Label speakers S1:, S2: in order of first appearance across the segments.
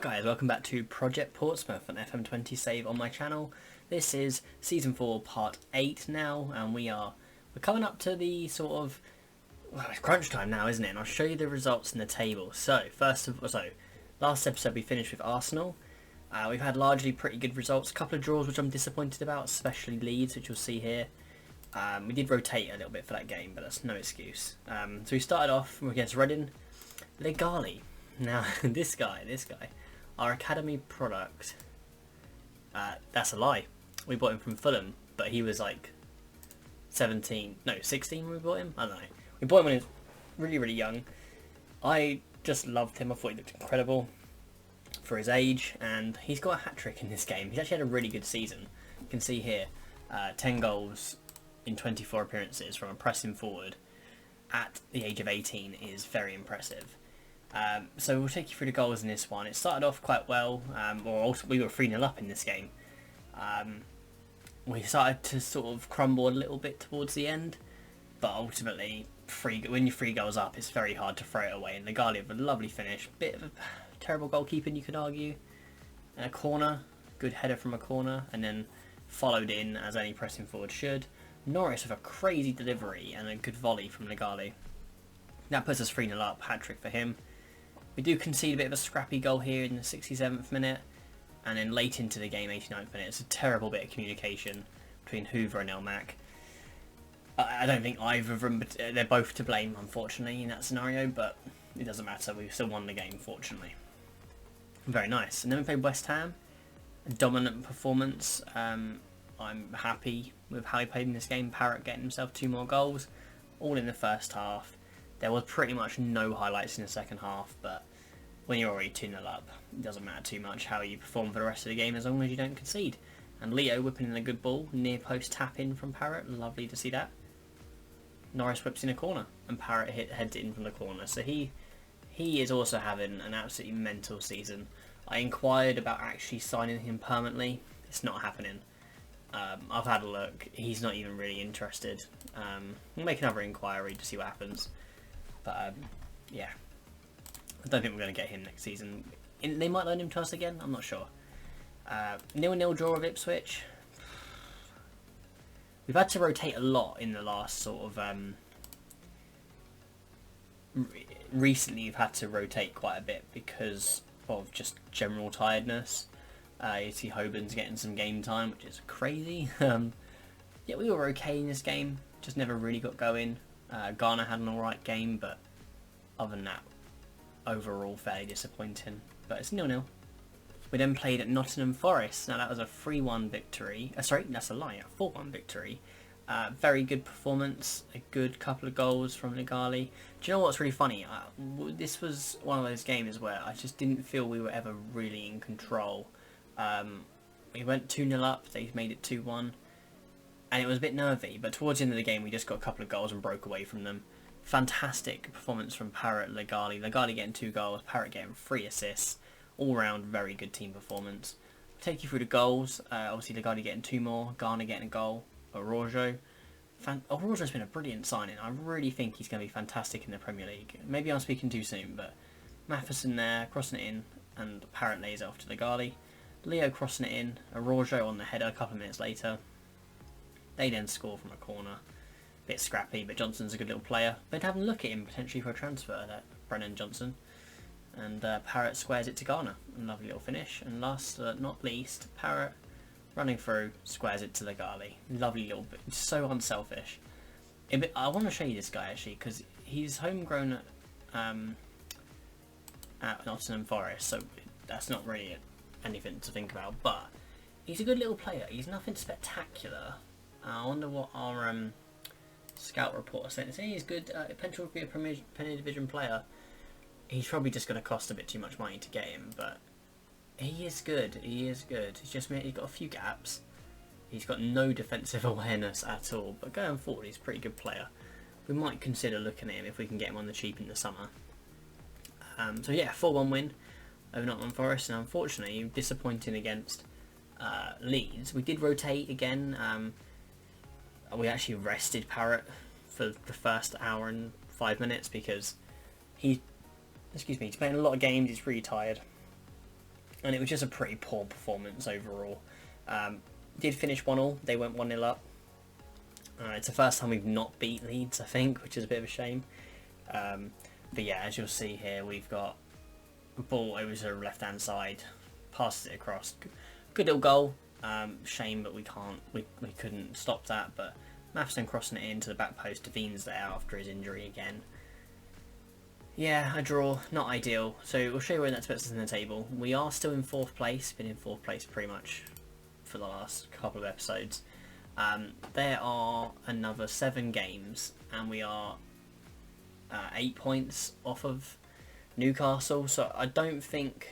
S1: guys, welcome back to Project Portsmouth, an FM20 save on my channel. This is Season 4 Part 8 now, and we're coming up to the sort of, well, it's crunch time now, isn't it? And I'll show you the results in the table. So, last episode we finished with Arsenal. We've had largely pretty good results, a couple of draws which I'm disappointed about, especially Leeds, which you'll see here. We did rotate a little bit for that game, but that's no excuse. So we started off against Reading. Ligali. Now, this guy, our academy product, that's a lie. We bought him from Fulham, but he was like 16 when we bought him? I don't know. We bought him when he was really, really young. I just loved him. I thought he looked incredible for his age, and he's got a hat-trick in this game. He's actually had a really good season. You can see here, 10 goals in 24 appearances from a pressing forward at the age of 18 is very impressive. So we'll take you through the goals in this one. It started off quite well, we were 3-0 up in this game. We started to sort of crumble a little bit towards the end, but ultimately, when you're 3 goals up, it's very hard to throw it away. And Ligali with a lovely finish, bit of a terrible goalkeeping, you could argue. And a corner, good header from a corner, and then followed in as any pressing forward should. Norris with a crazy delivery and a good volley from Ligali. That puts us 3-0 up, hat-trick for him. We do concede a bit of a scrappy goal here in the 67th minute, and then late into the game, 89th minute, it's a terrible bit of communication between Hoover and Elmack. I don't think either of them, but they're both to blame, unfortunately, in that scenario, but it doesn't matter, we still won the game, fortunately. Very nice. And then we played West Ham, a dominant performance. I'm happy with how he played in this game. Parrott getting himself 2 more goals, all in the first half. There was pretty much no highlights in the second half, but when you're already 2-0 up, it doesn't matter too much how you perform for the rest of the game as long as you don't concede. And Leo whipping in a good ball, near post tap in from Parrott, lovely to see that. Norris whips in a corner, and Parrott heads it in from the corner. So he is also having an absolutely mental season. I inquired about actually signing him permanently. It's not happening. I've had a look. He's not even really interested. We'll make another inquiry to see what happens. But, yeah. I don't think we're going to get him next season. They might loan him to us again, I'm not sure. 0-0 draw with Ipswich. We've had to rotate a lot in the last sort of... recently we've had to rotate quite a bit because of just general tiredness. You see Hoban's getting some game time, which is crazy. Yeah, we were okay in this game, just never really got going. Garner had an alright game, but other than that, overall fairly disappointing. But it's 0-0. We then played at Nottingham Forest. Now that was a 3-1 victory. Sorry, that's a lie, a 4-1 victory. Very good performance, a good couple of goals from Ligali. Do you know what's really funny? This was one of those games where I just didn't feel we were ever really in control. We went 2-0 up, they made it 2-1. And it was a bit nervy, but towards the end of the game we just got a couple of goals and broke away from them. Fantastic performance from Parrott, Ligali. Ligali getting 2 goals, Parrott getting 3 assists. All round very good team performance. I'll take you through the goals. Obviously Ligali getting 2 more, Garner getting a goal, Araujo. Araujo's been a brilliant signing. I really think he's going to be fantastic in the Premier League. Maybe I'm speaking too soon, but Matheson there, crossing it in, and Parrott lays it off to Ligali. Leo crossing it in, Araujo on the header a couple of minutes later. They then score from a corner. Bit scrappy, but Johnson's a good little player. They'd have a look at him potentially for a transfer, that Brennan Johnson. And Parrott squares it to Garner. A lovely little finish. And last but not least, Parrott running through, squares it to Ligali. Lovely little bit. So unselfish. I want to show you this guy actually, because he's homegrown at Nottingham Forest, so that's not really anything to think about. But he's a good little player. He's nothing spectacular. I wonder what our scout report is saying. It's saying he's good. Potential to be a Premier Division player. He's probably just going to cost a bit too much money to get him, but he is good. He is good. He's got a few gaps. He's got no defensive awareness at all, but going forward, he's a pretty good player. We might consider looking at him if we can get him on the cheap in the summer. So yeah, 4-1 win over Nottingham Forest, and unfortunately, disappointing against Leeds. We did rotate again. We actually rested Parrott for the first hour and 5 minutes because he's playing a lot of games, he's really tired. and it was just a pretty poor performance overall. Did finish 1-1, they went 1-0 up. It's the first time we've not beat Leeds, I think, which is a bit of a shame. But yeah, as you'll see here, we've got a ball over to the left-hand side, passes it across. Good little goal. Shame that we couldn't stop that, but Matheson crossing it into the back post. Devine's there after his injury again. Yeah, a draw, not ideal. So we'll show you where that puts us in the table. We are still in 4th place, been in 4th place pretty much for the last couple of episodes. There are another 7 games, and we are 8 points off of Newcastle, so I don't think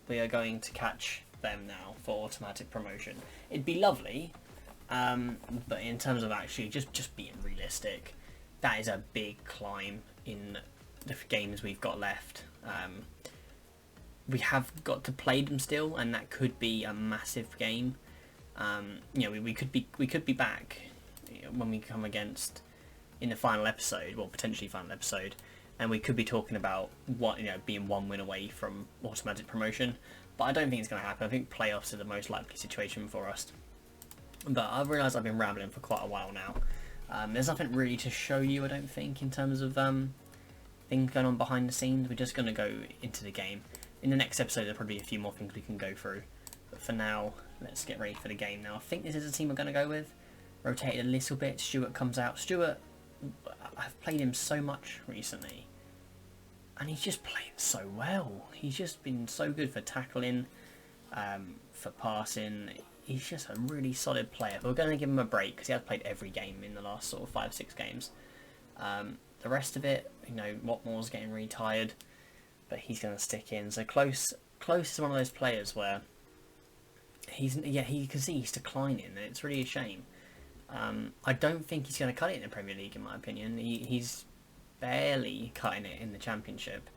S1: we are going to catch them now for automatic promotion. It'd be lovely, but in terms of actually just being realistic, that is a big climb in the games we've got left. We have got to play them still, and that could be a massive game. You know, we could be back when we come against in the final episode, well, potentially final episode, and we could be talking about what, you know, being 1 win away from automatic promotion. But I don't think it's going to happen. I think playoffs are the most likely situation for us. But I've realised I've been rambling for quite a while now. There's nothing really to show you, I don't think, in terms of things going on behind the scenes. We're just going to go into the game. In the next episode, there'll probably be a few more things we can go through. But for now, let's get ready for the game now. I think this is the team we're going to go with. Rotated a little bit. Stuart comes out. Stuart, I've played him so much recently, and he's just playing so well. He's just been so good for tackling, for passing. He's just a really solid player. But we're going to give him a break because he has played every game in the last sort of 5-6 games. The rest of it, you know, Watmore's getting really tired, but he's going to stick in. So Close is one of those players where you can see he's declining, and it's really a shame. I don't think he's going to cut it in the Premier League, in my opinion. He's barely cutting it in the Championship.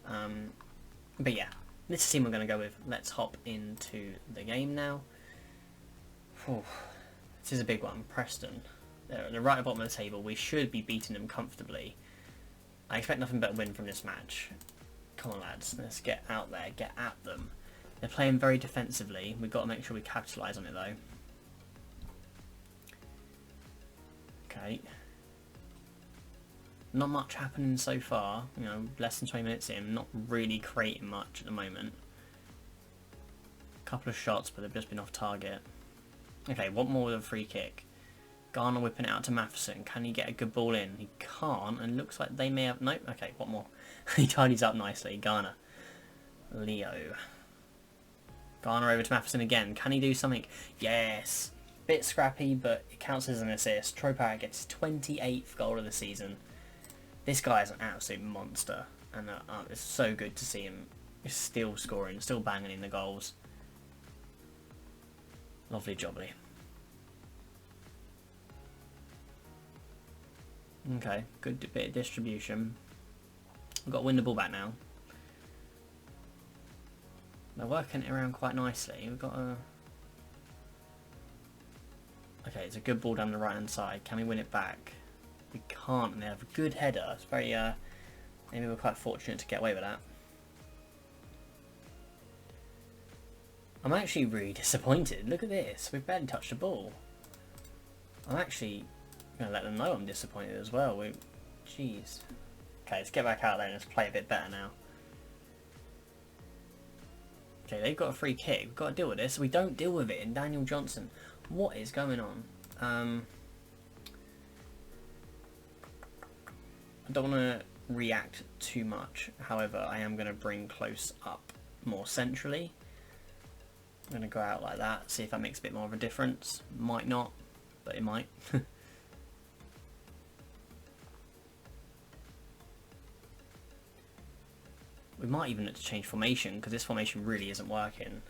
S1: But yeah, this is the team we're going to go with. Let's hop into the game now. Whew. This is a big one. Preston. They're right at the bottom of the table. We should be beating them comfortably. I expect nothing but a win from this match. Come on, lads. Let's get out there. Get at them. They're playing very defensively. We've got to make sure we capitalise on it, though. Okay. Not much happening so far. You know, less than 20 minutes in. Not really creating much at the moment. Couple of shots, but they've just been off target. Okay, what more with a free kick? Garner whipping it out to Matheson. Can he get a good ball in? He can't, and looks like they may have... Nope, okay, what more? He tidies up nicely. Garner. Leo. Garner over to Matheson again. Can he do something? Yes! Bit scrappy, but it counts as an assist. Troy Parrott gets his 28th goal of the season. This guy is an absolute monster, and it's so good to see him still scoring, still banging in the goals. Lovely jobbly. Okay, good bit of distribution. We've got to win the ball back now. They're working it around quite nicely. We've got a... Okay, it's a good ball down the right hand side. Can we win it back? We can't, and they have a good header. It's very, maybe we're quite fortunate to get away with that. I'm actually really disappointed. Look at this. We've barely touched the ball. I'm actually going to let them know I'm disappointed as well. Jeez. Okay, let's get back out there and let's play a bit better now. Okay, they've got a free kick. We've got to deal with this. We don't deal with it in Daniel Johnson. What is going on? I don't want to react too much. However, I am going to bring Close up more centrally. I'm going to go out like that, see if that makes a bit more of a difference. Might not, but it might. We might even have to change formation, because this formation really isn't working.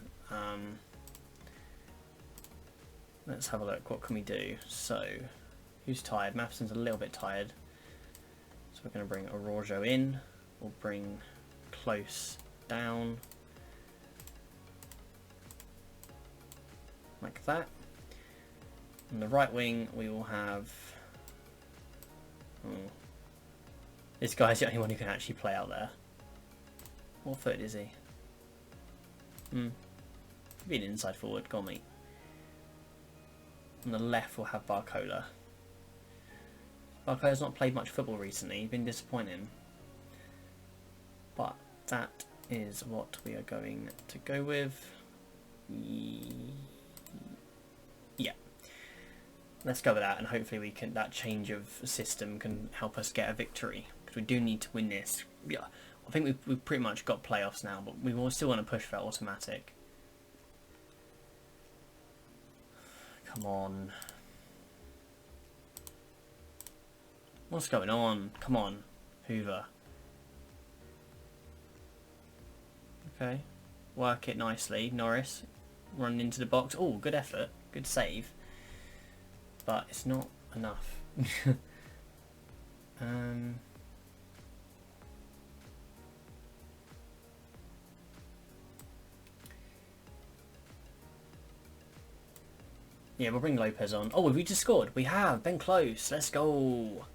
S1: Let's have a look. What can we do? So, who's tired? Matheson's a little bit tired. So we're going to bring Araujo in. We'll bring Close down. Like that. On the right wing, we will have... Oh. This guy's the only one who can actually play out there. What foot is he? Be an inside forward, go on mate. On the left we'll have Barcola. Barcola's not played much football recently, he's been disappointing. But that is what we are going to go with. Yeah. Let's go with that, and hopefully we can. That change of system can help us get a victory, because we do need to win this. Yeah, I think we've pretty much got playoffs now, but we will still want to push for automatic. Come on. What's going on? Come on, Hoover. Okay, work it nicely. Norris running into the box. Oh, good effort, good save, but it's not enough. Yeah, we'll bring Lopez on. Oh, have we just scored? We have. Been close. Let's go.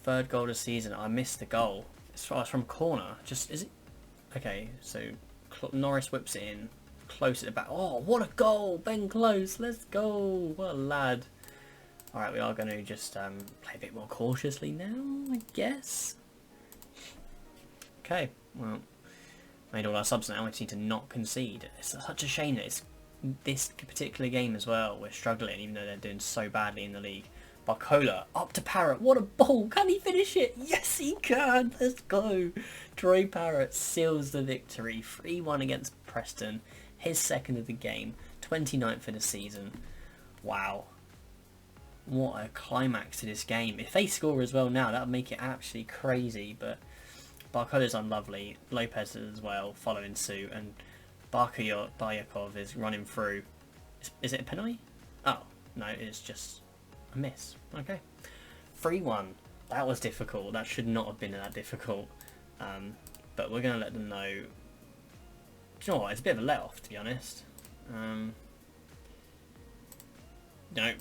S1: Third goal of the season. I missed the goal. It's from corner. Just is it? Okay, so Norris whips it in. Close at the back. Oh, what a goal! Ben Close. Let's go. What a lad. All right, we are going to just play a bit more cautiously now, I guess. Okay. Well, made all our subs now. We just need to not concede. It's such a shame that it's this particular game as well. We're struggling, even though they're doing so badly in the league. Barcola up to Parrott. What a ball! Can he finish it? Yes, he can. Let's go. Troy Parrott seals the victory. 3-1 against Preston. His second of the game. 29th of the season. Wow. What a climax to this game. If they score as well now, that would make it absolutely crazy. But Barcola's unlovely. Lopez as well, following suit. And Bayakov is running through. Is it a penalty? Oh, no, it's just a miss. Okay. 3-1. That was difficult. That should not have been that difficult. But we're going to let them know. Do you know what? It's a bit of a let-off, to be honest. No,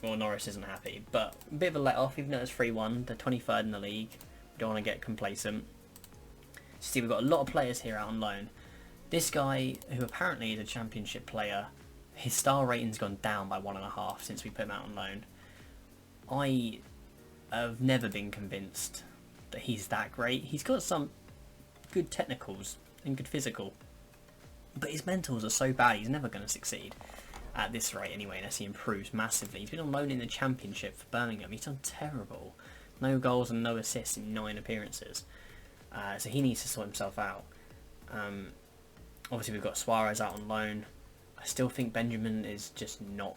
S1: well, Norris isn't happy. But a bit of a let-off, even though it's 3-1. They're 23rd in the league. We don't want to get complacent. See, we've got a lot of players here out on loan. This guy, who apparently is a championship player, his star rating's gone down by 1.5 since we put him out on loan. I have never been convinced that he's that great. He's got some good technicals and good physical, but his mentals are so bad he's never going to succeed at this rate anyway, unless he improves massively. He's been on loan in the championship for Birmingham. He's done terrible. No goals and no assists in 9 appearances. So he needs to sort himself out. Obviously we've got Suarez out on loan. I still think Benjamin is just not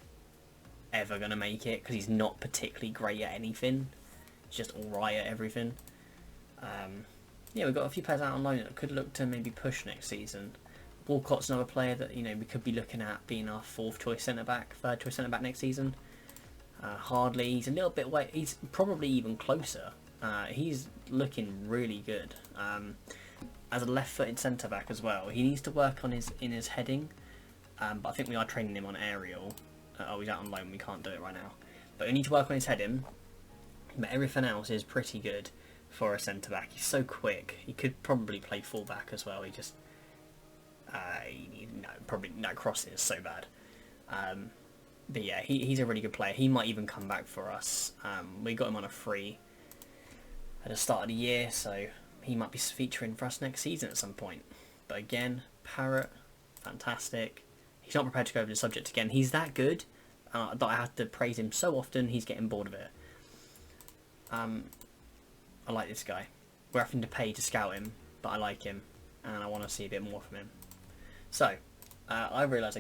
S1: ever going to make it, because he's not particularly great at anything. He's just alright at everything. Yeah, we've got a few players out on loan that could look to maybe push next season. Walcott's another player that, you know, we could be looking at being our 4th choice centre-back, 3rd choice centre-back next season. Hardly, he's a little bit away. He's probably even closer. He's looking really good. As a left-footed centre-back as well, he needs to work on his heading. But I think we are training him on aerial. Oh, he's out on loan. We can't do it right now. But we need to work on his heading. But everything else is pretty good for a centre-back. He's so quick. He could probably play full-back as well. He just... that crossing is so bad. But yeah, he's a really good player. He might even come back for us. We got him on a free at the start of the year, so he might be featuring for us next season at some point. But again, Parrott, fantastic. He's not prepared to go over the subject again. He's that good that I have to praise him so often, he's getting bored of it. I like this guy. We're having to pay to scout him, but I like him, and I want to see a bit more from him. So, I realise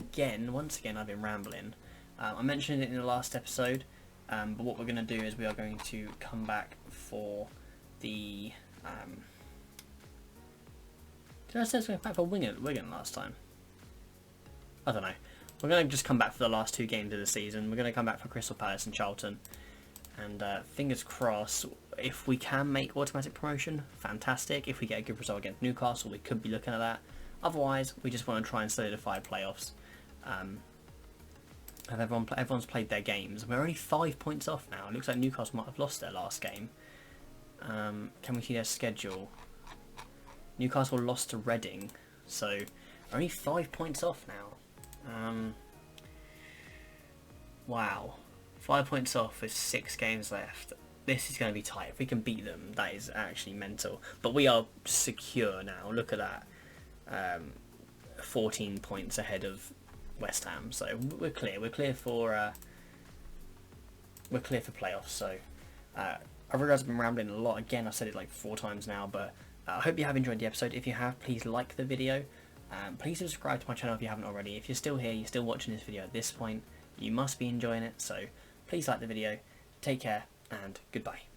S1: once again, I've been rambling. I mentioned it in the last episode, but what we're going to do is we are going to come back for the... did I say I was going back for Wigan last time? I don't know. We're going to just come back for the last 2 games of the season. We're going to come back for Crystal Palace and Charlton. And fingers crossed, if we can make automatic promotion, fantastic. If we get a good result against Newcastle, we could be looking at that. Otherwise, we just want to try and solidify playoffs. Everyone's played their games. We're only 5 points off now. It looks like Newcastle might have lost their last game. Can we see their schedule? Newcastle lost to Reading, so Only 5 points off now. Wow. 5 points off with 6 games left. This is going to be tight. If we can beat them, that is actually mental. But we are secure now. Look at that. 14 points ahead of West Ham. So we're clear. We're clear for playoffs. So I realise I've been rambling a lot. Again, I've said it like 4 times now. But I hope you have enjoyed the episode. If you have, please like the video. Please subscribe to my channel if you haven't already. If you're still here, you're still watching this video at this point, you must be enjoying it. So please like the video. Take care and goodbye.